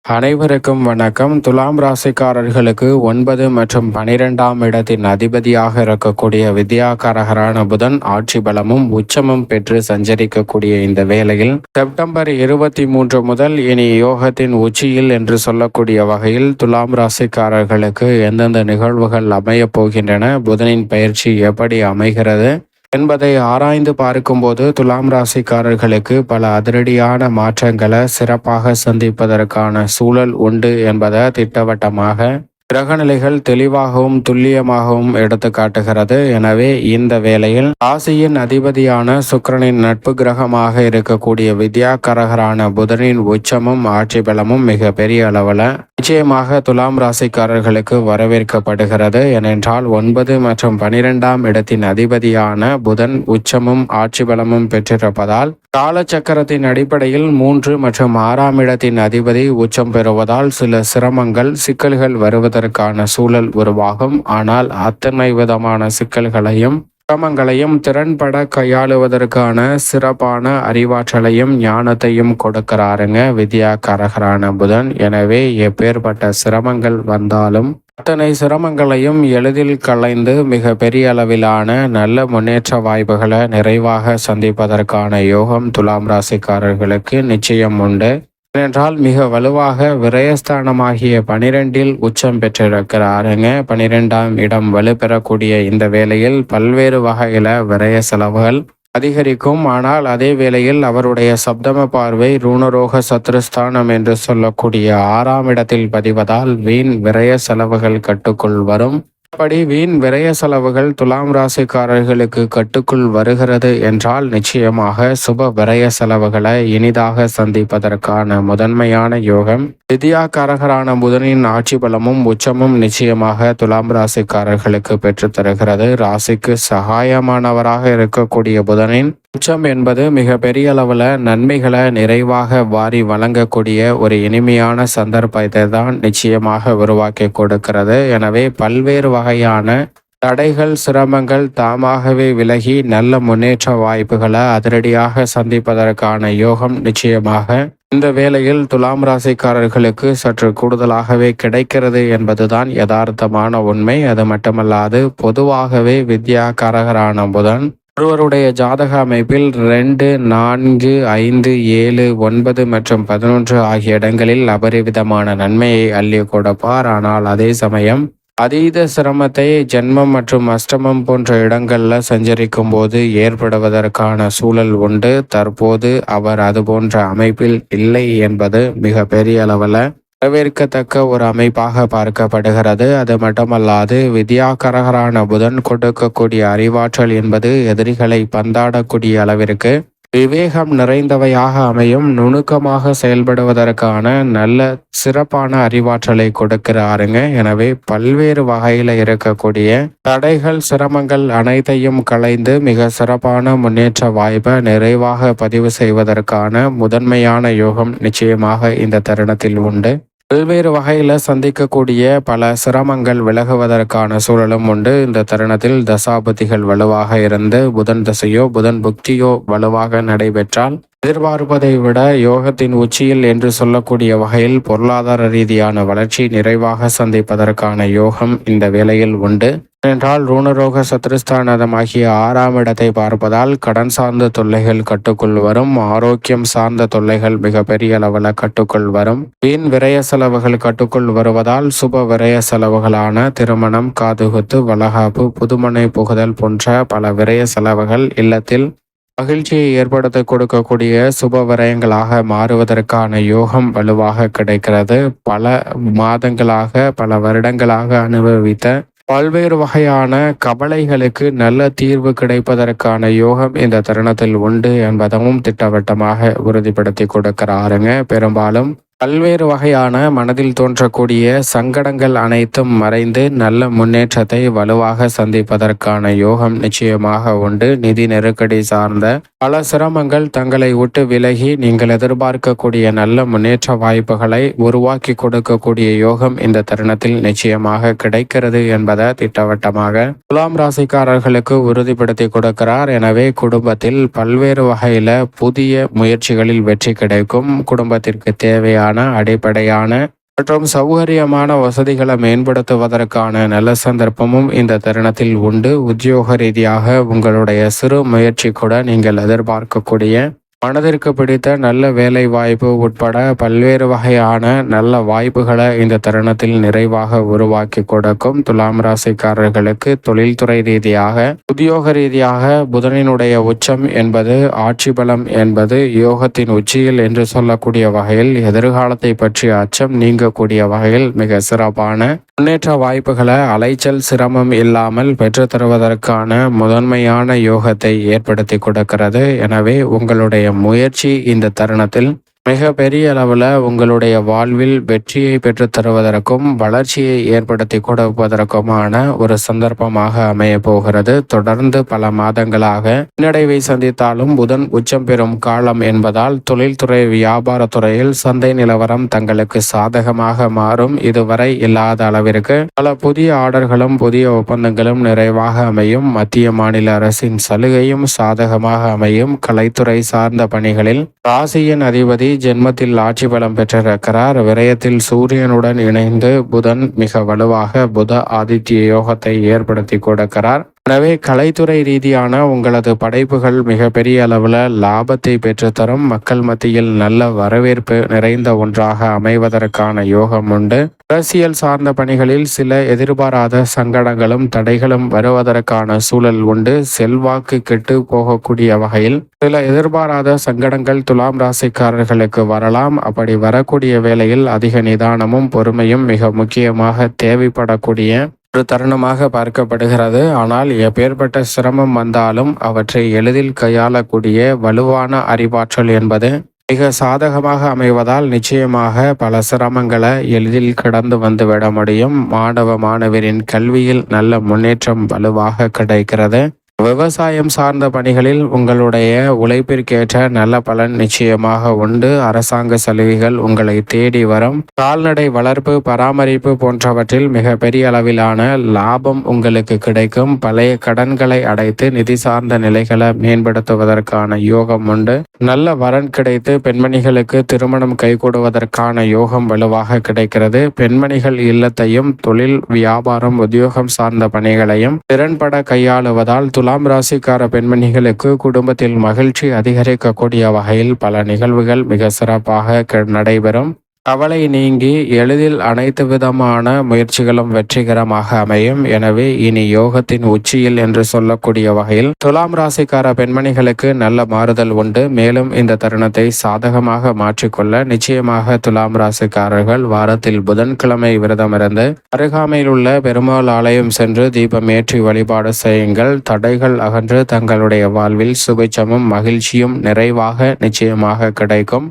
அனைவருக்கும் வணக்கம். துலாம் ராசிக்காரர்களுக்கு 9 மற்றும் 12ஆம் இடத்தின் அதிபதியாக இருக்கக்கூடிய வித்யாகாரகரான புதன் ஆட்சி பலமும் உச்சமும் பெற்று சஞ்சரிக்கக்கூடிய இந்த வேளையில் செப்டம்பர் 23 முதல் இனி யோகத்தின் உச்சியில் என்று சொல்லக்கூடிய வகையில் துலாம் ராசிக்காரர்களுக்கு எந்தெந்த நிகழ்வுகள் அமையப் போகின்றன, புதனின் பயிற்சி எப்படி அமைகிறது என்பதை ஆராய்ந்து பார்க்கும்போது துலாம் ராசிக்காரர்களுக்கு பல அதிரடியான மாற்றங்களை சிறப்பாக சந்திப்பதற்கான சூழல் உண்டு என்பதை திட்டவட்டமாக கிரகநிலைகள் தெளிவாகவும் துல்லியமாகவும் எடுத்து காட்டுகிறது. எனவே இந்த வேளையில் ராசியின் அதிபதியான சுக்கிரனின் நட்பு கிரகமாக இருக்கக்கூடிய வித்யாகாரகரான புதனின் உச்சமும் ஆட்சி பலமும் மிக பெரிய அளவில் நிச்சயமாக துலாம் ராசிக்காரர்களுக்கு வரவேற்கப்படுகிறது. ஏனென்றால் 9 மற்றும் 12ஆம் இடத்தின் அதிபதியான புதன் உச்சமும் ஆட்சி பலமும் பெற்றிருப்பதால் காலச்சக்கரத்தின் அடிப்படையில் 3 மற்றும் 6ஆம் இடத்தின் அதிபதி உச்சம் பெறுவதால் சில சிரமங்கள் சிக்கல்கள் வருவதற்கான சூழல் உருவாகும். ஆனால் அத்தனை விதமான சிக்கல்களையும் சிரமங்களையும் திறன்பட கையாளுவதற்கான சிறப்பான அறிவாற்றலையும் ஞானத்தையும் கொடுக்கிறாருங்க வித்யாகாரகரான புதன். எனவே எப்பேற்பட்ட சிரமங்கள் வந்தாலும் அத்தனை சிரமங்களையும் எளிதில் களைந்து மிக பெரிய அளவிலான நல்ல முன்னேற்ற வாய்ப்புகளை நிறைவாக சந்திப்பதற்கான யோகம் துலாம் ராசிக்காரர்களுக்கு நிச்சயம் உண்டு. ஏனென்றால் மிக வலுவாக விரயஸ்தானமாகிய 12இல் உச்சம் பெற்றிருக்கிறாருங்க. 12ஆம் இடம் வலுப்பெறக்கூடிய இந்த வேளையில் பல்வேறு வகையில விரய செலவுகள் அதிகரிக்கும். ஆனால் அதே வேளையில் அவருடைய சப்தம பார்வை ரூணரோக சத்ருஸ்தானம் என்று சொல்லக்கூடிய 6ஆம் இடத்தில் பதிவதால் வீண் விரய செலவுகள் கட்டுக்குள் வரும். அப்படி வீண் விரய செலவுகள் துலாம் ராசிக்காரர்களுக்கு கட்டுக்குள் வருகிறது என்றால் நிச்சயமாக சுப விரய செலவுகளை இனிதாக சந்திப்பதற்கான முதன்மையான யோகம் வித்யாகாரகரான புதனின் ஆட்சி பலமும் உச்சமும் நிச்சயமாக துலாம் ராசிக்காரர்களுக்கு பெற்றுத்தருகிறது. ராசிக்கு சகாயமானவராக இருக்கக்கூடிய புதனின் உச்சம் என்பது மிக பெரிய அளவில் நன்மைகளை நிறைவாக வாரி வழங்கக்கூடிய ஒரு இனிமையான சந்தர்ப்பத்தை தான் நிச்சயமாக உருவாக்கி கொடுக்கிறது. எனவே பல்வேறு வகையான தடைகள் சிரமங்கள் தாமாகவே விலகி நல்ல முன்னேற்ற வாய்ப்புகளை அதிரடியாக சந்திப்பதற்கான யோகம் நிச்சயமாக இந்த வேளையில் துலாம் ராசிக்காரர்களுக்கு சற்று கூடுதலாகவே கிடைக்கிறது என்பதுதான் யதார்த்தமான உண்மை. அது மட்டுமல்லாது பொதுவாகவே வித்யாகாரகரான புதன் ஒருவருடைய ஜாதக அமைப்பில் 2, 4, 5, 7, 9 மற்றும் 11 ஆகிய இடங்களில் அபரிவிதமான நன்மையை அள்ளி கொடுப்பார். ஆனால் அதே சமயம் அதீத சிரமத்தை ஜென்மம் மற்றும் அஷ்டமம் போன்ற இடங்களில் சஞ்சரிக்கும் போது ஏற்படுவதற்கான சூழல் உண்டு. தற்போது அவர் அதுபோன்ற அமைப்பில் இல்லை என்பது மிக பெரிய அளவில் வரவேற்கத்தக்க ஒரு அமைப்பாக பார்க்கப்படுகிறது. அது மட்டுமல்லாது வித்யாகாரகரான புதன் கொடுக்கக்கூடிய அறிவாற்றல் என்பது எதிரிகளை பந்தாடக்கூடிய அளவிற்கு விவேகம் நிறைந்தவையாக அமையும். நுணுக்கமாக செயல்படுவதற்கான நல்ல சிறப்பான அறிவாற்றலை கொடுக்கிறாருங்க. எனவே பல்வேறு வகையில் இருக்கக்கூடிய தடைகள் சிரமங்கள் அனைத்தையும் களைந்து மிக சிறப்பான முன்னேற்ற வாய்ப்பை நிறைவாக பதிவு செய்வதற்கான முதன்மையான யோகம் நிச்சயமாக இந்த தருணத்தில் உண்டு. பல்வேறு வகையில் சந்திக்கக்கூடிய பல சிரமங்கள் விலகுவதற்கான சூழலும் உண்டு. இந்த தருணத்தில் தசாபதிகள் வலுவாக இருந்து புதன் தசையோ புதன் புக்தியோ வலுவாக நடைபெற்றால் எதிர்பார்ப்பதை விட யோகத்தின் உச்சியில் என்று சொல்லக்கூடிய வகையில் பொருளாதார ரீதியான வளர்ச்சி நிறைவாக சந்திப்பதற்கான யோகம் இந்த வேளையில் உண்டு. என்றால் ரூணரோக சத்ருஸ்தானமாகிய 6ஆம் இடத்தை பார்ப்பதால் கடன் சார்ந்த தொல்லைகள் கட்டுக்குள் வரும். ஆரோக்கியம் சார்ந்த தொல்லைகள் மிக பெரிய அளவில் கட்டுக்குள் வரும். வீண் விரய செலவுகள் கட்டுக்குள் வருவதால் சுப விரய செலவுகளான திருமணம், காதுகுத்து, வளகாப்பு, புதுமனை புகுதல் போன்ற பல விரய செலவுகள் இல்லத்தில் மகிழ்ச்சியை ஏற்படுத்த கொடுக்கக்கூடிய சுப விரயங்களாக மாறுவதற்கான யோகம் வலுவாக கிடைக்கிறது. பல மாதங்களாக பல வருடங்களாக அனுபவித்த பல்வேறு வகையான கவலைகளுக்கு நல்ல தீர்வு கிடைப்பதற்கான யோகம் இந்த தருணத்தில் உண்டு என்பதும் திட்டவட்டமாக உறுதிப்படுத்தி கொடுக்கிறாருங்க. பெரும்பாலும் பல்வேறு வகையான மனதில் தோன்றக்கூடிய சங்கடங்கள் அனைத்தும் மறைந்து நல்ல முன்னேற்றத்தை வலுவாக சந்திப்பதற்கான யோகம் நிச்சயமாக உண்டு. நிதி நெருக்கடி சார்ந்த பல சிரமங்கள் தங்களை விட்டு விலகி நீங்கள் எதிர்பார்க்கக்கூடிய நல்ல முன்னேற்ற வாய்ப்புகளை உருவாக்கி கொடுக்கக்கூடிய யோகம் இந்த தருணத்தில் நிச்சயமாக கிடைக்கிறது என்பதை திட்டவட்டமாக துலாம் ராசிக்காரர்களுக்கு உறுதிப்படுத்தி கொடுக்கிறார். எனவே குடும்பத்தில் பல்வேறு வகையில புதிய முயற்சிகளில் வெற்றி கிடைக்கும். குடும்பத்திற்கு தேவையான தேவையான அடிப்படையான மற்றும் சௌகரியமான வசதிகளை மேம்படுத்துவதற்கான நல்ல சந்தர்ப்பமும் இந்த தருணத்தில் உண்டு. உத்தியோக ரீதியாக உங்களுடைய சிறு முயற்சி கூட நீங்கள் எதிர்பார்க்கக்கூடிய மனதிற்கு பிடித்த நல்ல வேலை வாய்ப்பு உட்பட பல்வேறு வகையான நல்ல வாய்ப்புகளை இந்த தருணத்தில் நிறைவாக உருவாக்கி கொடுக்கும். துலாம் ராசிக்காரர்களுக்கு தொழில்துறை ரீதியாக உத்தியோக ரீதியாக புதனினுடைய உச்சம் என்பது ஆட்சி பலம் என்பது யோகத்தின் உச்சியில் என்று சொல்லக்கூடிய வகையில் எதிர்காலத்தை பற்றிய அச்சம் நீங்கக்கூடிய வகையில் மிக சிறப்பான முன்னேற்ற வாய்ப்புகளை அலைச்சல் சிரமம் இல்லாமல் பெற்று தருவதற்கான முதன்மையான யோகத்தை ஏற்படுத்தி கொடுக்கிறது. எனவே உங்களுடைய முயற்சி இந்த தருணத்தில் மிக பெரிய அளவில் உங்களுடைய வாழ்வில் வெற்றியை பெற்று தருவதற்கும் வளர்ச்சியை ஏற்படுத்தி கொடுப்பதற்குமான ஒரு சந்தர்ப்பமாக அமைய போகிறது. தொடர்ந்து பல மாதங்களாக பின்னடைவை சந்தித்தாலும் புதன் உச்சம் பெறும் காலம் என்பதால் தொழில்துறை வியாபாரத்துறையில் சந்தை நிலவரம் தங்களுக்கு சாதகமாக மாறும். இதுவரை இல்லாத அளவிற்கு பல புதிய ஆர்டர்களும் புதிய ஒப்பந்தங்களும் நிறைவாக அமையும். மத்திய மாநில அரசின் சலுகையும் சாதகமாக அமையும். கலைத்துறை சார்ந்த பணிகளில் ராசியின் அதிபதி ஜென்மத்தில் ஆட்சி பலம் பெற்றிருக்கிறார். விரயத்தில் சூரியனுடன் இணைந்து புதன் மிக வலுவாக புத ஆதித்ய யோகத்தை ஏற்படுத்தி கொடுக்கிறார். எனவே கலைத்துறை ரீதியான உங்களது படைப்புகள் மிக பெரிய அளவில் லாபத்தை பெற்றுத்தரும். மக்கள் மத்தியில் நல்ல வரவேற்பு நிறைந்த ஒன்றாக அமைவதற்கான யோகம் உண்டு. அரசியல் சார்ந்த பணிகளில் சில எதிர்பாராத சங்கடங்களும் தடைகளும் வருவதற்கான சூழல் உண்டு. செல்வாக்கு கெட்டு போகக்கூடிய வகையில் சில எதிர்பாராத சங்கடங்கள் துலாம் ராசிக்காரர்களுக்கு வரலாம். அப்படி வரக்கூடிய வேளையில் அதிக நிதானமும் பொறுமையும் மிக முக்கியமாக தேவைப்படக்கூடிய ஒரு தருணமாக பார்க்கப்படுகிறது. ஆனால் எப்பேற்பட்ட சிரமம் வந்தாலும் அவற்றை எளிதில் கையாளக்கூடிய வலுவான அறிவாற்றல் என்பது மிக சாதகமாக அமைவதால் நிச்சயமாக பல சிரமங்களை எளிதில் கடந்து வந்துவிட முடியும். மாணவரின் கல்வியில் நல்ல முன்னேற்றம் வலுவாக கிடைக்கிறது. விவசாயம் சார்ந்த பணிகளில் உங்களுடைய உழைப்பிற்கேற்ற நல்ல பலன் நிச்சயமாக உண்டு. அரசாங்க சலுகைகள் உங்களை தேடி வரும். கால்நடை வளர்ப்பு பராமரிப்பு போன்றவற்றில் மிக பெரிய அளவிலான லாபம் உங்களுக்கு கிடைக்கும். பழைய கடன்களை அடைத்து நிதி சார்ந்த நிலைகளை மேம்படுத்துவதற்கான யோகம் உண்டு. நல்ல வரன் கிடைத்து பெண்மணிகளுக்கு திருமணம் கைகூடுவதற்கான யோகம் வலுவாக கிடைக்கிறது. பெண்மணிகள் இல்லத்தையும் தொழில் வியாபாரம் உத்தியோகம் சார்ந்த பணிகளையும் திறன்பட கையாளுவதால் துலாம் ராசிக்கார பெண்மணிகளுக்கு குடும்பத்தில் மகிழ்ச்சி அதிகரிக்கக்கூடிய வகையில் பல நிகழ்வுகள் மிக சிறப்பாக நடைபெறும். கவலை நீங்கி எளிதில் அனைத்து விதமான முயற்சிகளும் வெற்றிகரமாக அமையும். எனவே இனி யோகத்தின் உச்சியில் என்று சொல்லக்கூடிய வகையில் துலாம் ராசிக்கார பெண்மணிகளுக்கு நல்ல மாறுதல் உண்டு. மேலும் இந்த தருணத்தை சாதகமாக மாற்றிக்கொள்ள நிச்சயமாக துலாம் ராசிக்காரர்கள் வாரத்தில் புதன்கிழமை விரதமிருந்து அருகாமையில் உள்ள பெருமாள் ஆலயம் சென்று தீபம் ஏற்றி வழிபாடு செய்யுங்கள். தடைகள் அகன்று தங்களுடைய வாழ்வில் சுபிட்சமும் மகிழ்ச்சியும் நிறைவாக நிச்சயமாக கிடைக்கும்.